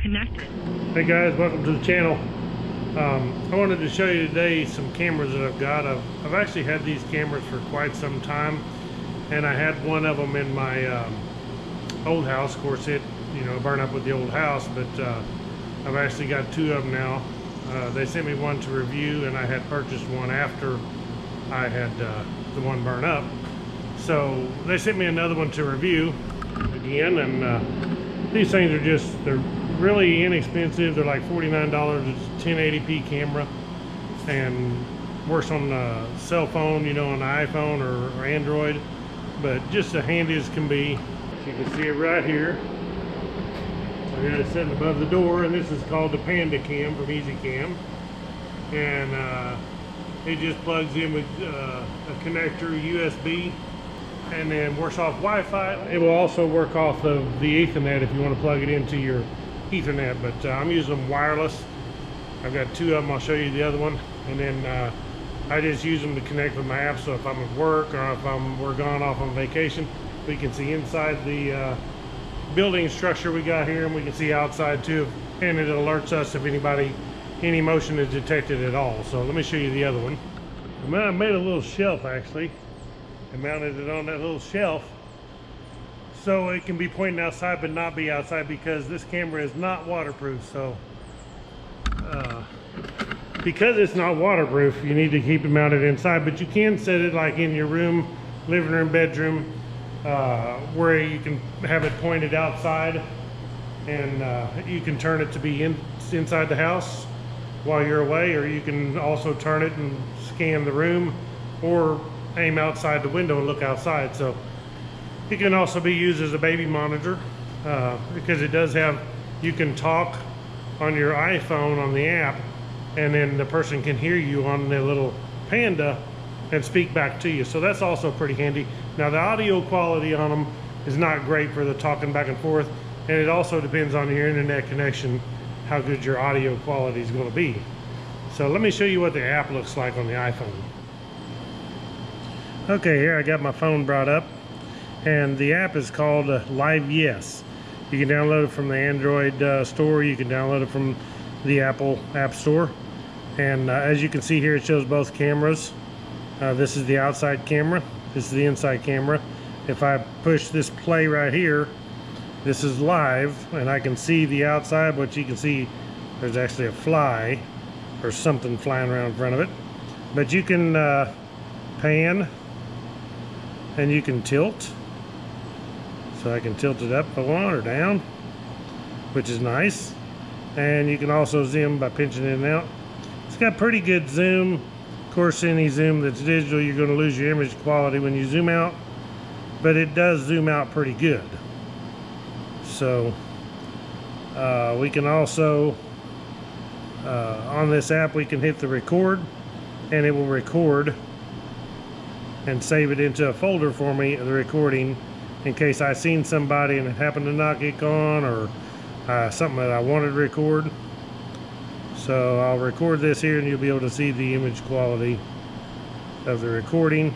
connected. Hey guys, welcome to the channel. I wanted to show you today some cameras that I've got. I've actually had these cameras for quite some time, and I had one of them in my old house. Of course, it burned up with the old house, but I've actually got two of them now. They sent me one to review, and I had purchased one after I had the one burn up. So they sent me another one to review again, and these things are they're really inexpensive. They're like $49. It's a 1080p camera and works on a cell phone, on an iPhone or Android, but just as handy as can be. You can see it right here. I got it sitting above the door, and this is called the Panda cam from EsiCam, and it just plugs in with a connector USB and then works off Wi-Fi. It will also work off of the Ethernet if you want to plug it into your Ethernet, but I'm using them wireless. I've got two of them. I'll show you the other one, and then I just use them to connect with my app. So if I'm at work or if we're gone off on vacation, we can see inside the building structure we got here, and we can see outside too, and it alerts us if any motion is detected at all. So let me show you the other one. I made a little shelf actually and mounted it on that little shelf so it can be pointing outside but not be outside, because this camera is not waterproof. So because it's not waterproof, you need to keep it mounted inside, but you can set it like in your room, living room, bedroom, where you can have it pointed outside, and you can turn it to be inside the house while you're away, or you can also turn it and scan the room or aim outside the window and look outside. So it can also be used as a baby monitor, because it does have, you can talk on your iPhone on the app, and then the person can hear you on the little Panda and speak back to you. So that's also pretty handy. Now the audio quality on them is not great for the talking back and forth, and it also depends on your internet connection how good your audio quality is going to be. So let me show you what the app looks like on the iPhone. Okay, here I got my phone brought up, and the app is called Live Yes. You can download it from the Android store. You can download it from the Apple App Store, and as you can see here, it shows both cameras. This is the outside camera, this is the inside camera. If I push this play right here, this is live, and I can see the outside, but you can see there's actually a fly or something flying around in front of it. But you can pan, and you can tilt. So I can tilt it up if I want, or down, which is nice. And you can also zoom by pinching it out. It's got pretty good zoom. Of course, any zoom that's digital, you're going to lose your image quality when you zoom out, but it does zoom out pretty good. So we can also, on this app, we can hit the record, and it will record and save it into a folder for me, the recording, in case I seen somebody and it happened to not get gone, or something that I wanted to record. So I'll record this here, and you'll be able to see the image quality of the recording.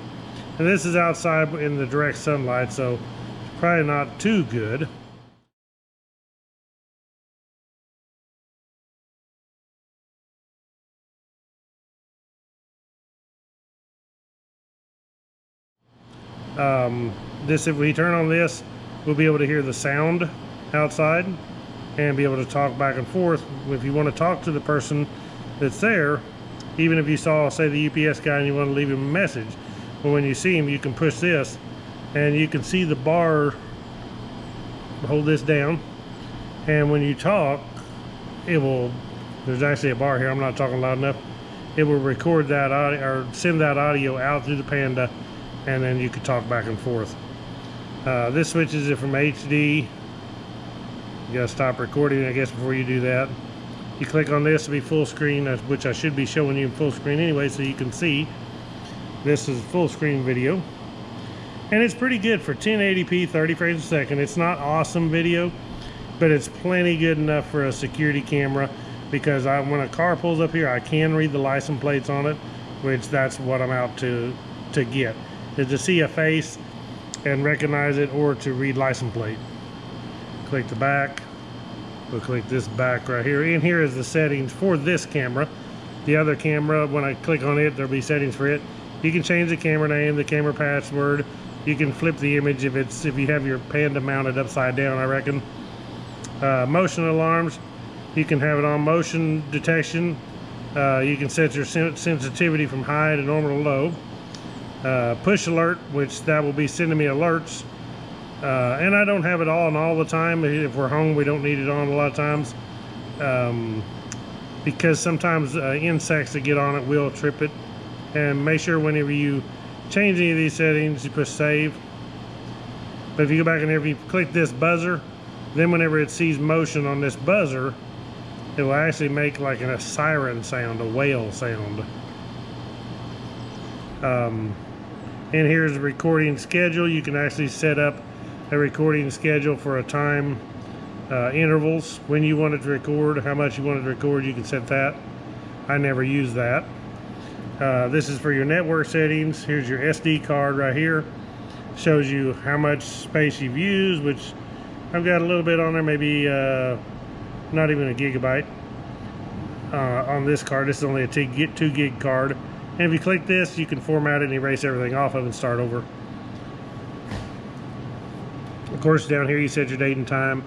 And this is outside in the direct sunlight, so it's probably not too good. If we turn on this, we'll be able to hear the sound outside and be able to talk back and forth. If you want to talk to the person that's there, even if you saw, say, the UPS guy and you want to leave him a message, well, when you see him, you can push this and you can see the bar. Hold this down, and when you talk, it will, there's actually a bar here, I'm not talking loud enough, it will record that audio or send that audio out through the Panda, and then you can talk back and forth. This switches it from HD. You gotta stop recording, I guess, before you do that. You click on this to be full screen, which I should be showing you in full screen anyway, so you can see. This is full screen video, and it's pretty good for 1080p 30 frames a second. It's not awesome video, but it's plenty good enough for a security camera, because when a car pulls up here, I can read the license plates on it, which that's what I'm out to get, is to see a face and recognize it, or to read license plate. Click the back, We'll click this back right here. In here is the settings for this camera. The other camera, when I click on it, there'll be settings for it. You can change the camera name, the camera password. You can flip the image if you have your Panda mounted upside down, I reckon. Motion alarms, you can have it on motion detection. You can set your sensitivity from high to normal to low. Push alert, which that will be sending me alerts. And I don't have it on all the time. If we're home, we don't need it on a lot of times. Because sometimes insects that get on it will trip it. And make sure whenever you change any of these settings, you push save. But if you go back and if you click this buzzer, then whenever it sees motion on this buzzer, it will actually make like a siren sound, a whale sound. And here's the recording schedule. You can actually set up a recording schedule for a time, intervals, when you want it to record, how much you want it to record, you can set that. I never use that. This is for your network settings. Here's your SD card right here. Shows you how much space you've used, which I've got a little bit on there, maybe not even a gigabyte on this card. This is only a 2 gig card. And if you click this, you can format it and erase everything off of it and start over. Of course, down here you set your date and time.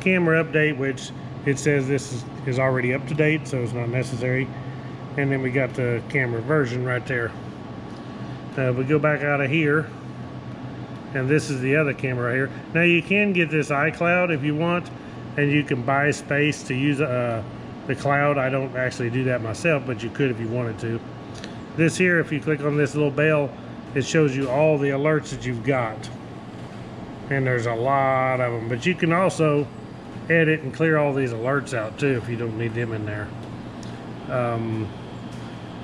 Camera update, which it says this is already up to date, so it's not necessary. And then we got the camera version right there. We go back out of here, and this is the other camera right here. Now you can get this iCloud if you want, and you can buy space to use the cloud. I don't actually do that myself, but you could if you wanted to. This here, if you click on this little bell, it shows you all the alerts that you've got. And there's a lot of them, but you can also edit and clear all these alerts out too if you don't need them in there.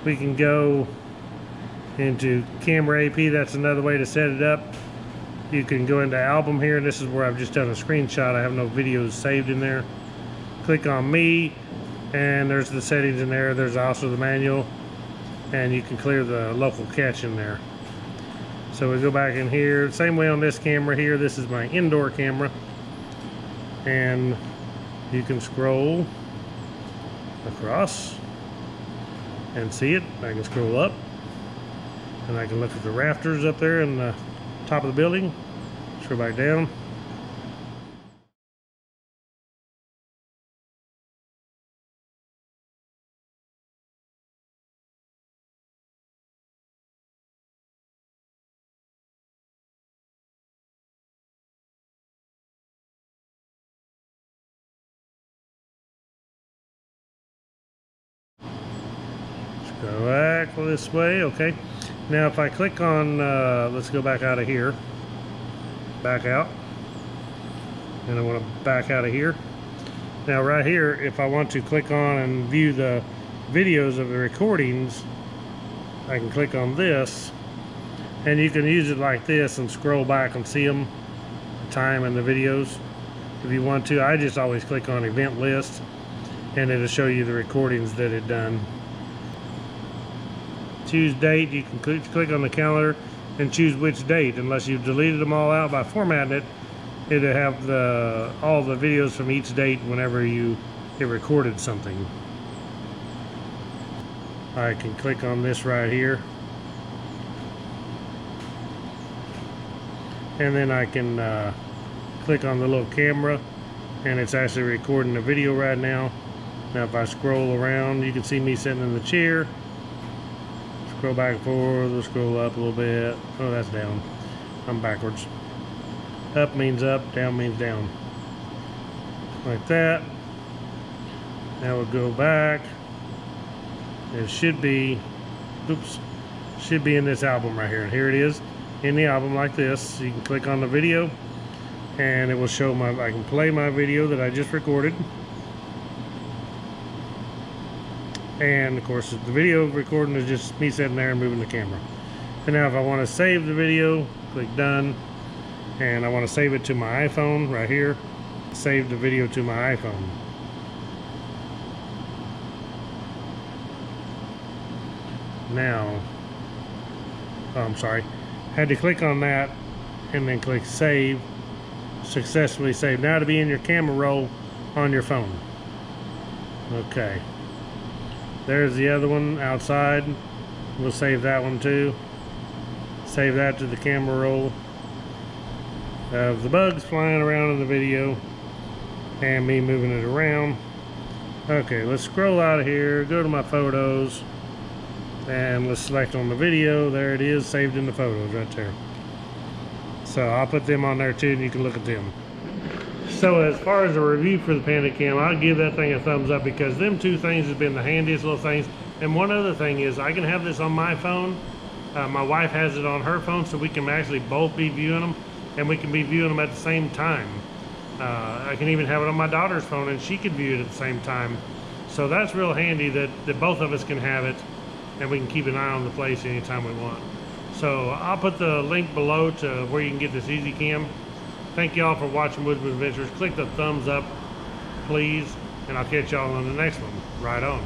We can go into camera AP. That's another way to set it up. You can go into album here, and this is where I've just done a screenshot. I have no videos saved in there. Click on me, and there's the settings in there. There's also the manual, and you can clear the local cache in there. So we go back in here, same way on this camera here. This is my indoor camera, and you can scroll across and see it. I can scroll up, and I can look at the rafters up there in the top of the building. Scroll back down. Go back this way. Okay, now if I click on let's go back out of here, back out, and I want to back out of here. Now right here, if I want to click on and view the videos of the recordings, I can click on this, and you can use it like this and scroll back and see them, the time and the videos if you want to. I just always click on event list, and it'll show you the recordings that it done. Choose date. You can click on the calendar and choose which date. Unless you've deleted them all out by formatting it, it'll have all the videos from each date whenever it recorded something. I can click on this right here, and then I can click on the little camera, and it's actually recording the video right now. Now if I scroll around, you can see me sitting in the chair. Scroll back and forth, we'll scroll up a little bit. Oh, that's down. I'm backwards. Up means up, down means down. Like that. Now we'll go back. It should be, oops, should be in this album right here. Here it is in the album like this. You can click on the video, and it will show I can play my video that I just recorded. And of course the video recording is just me sitting there and moving the camera. And now if I want to save the video, click done, and I want to save it to my iPhone right here. Save the video to my iPhone. Now, oh, I'm sorry, had to click on that and then click save. Successfully saved. Now to be in your camera roll, on your phone. Okay. There's the other one outside. We'll save that one too. Save that to the camera roll of the bugs flying around in the video and me moving it around. Okay, let's scroll out of here, go to my photos, and let's select on the video. There it is, saved in the photos right there. So I'll put them on there too, and you can look at them. So as far as a review for the Panda Cam, I'll give that thing a thumbs up, because them two things have been the handiest little things. And one other thing is, I can have this on my phone. My wife has it on her phone, so we can actually both be viewing them, and we can be viewing them at the same time. I can even have it on my daughter's phone, and she can view it at the same time. So that's real handy that both of us can have it, and we can keep an eye on the place anytime we want. So I'll put the link below to where you can get this EsiCam. Thank y'all for watching Woodzman Adventures. Click the thumbs up, please, and I'll catch y'all on the next one. Right on.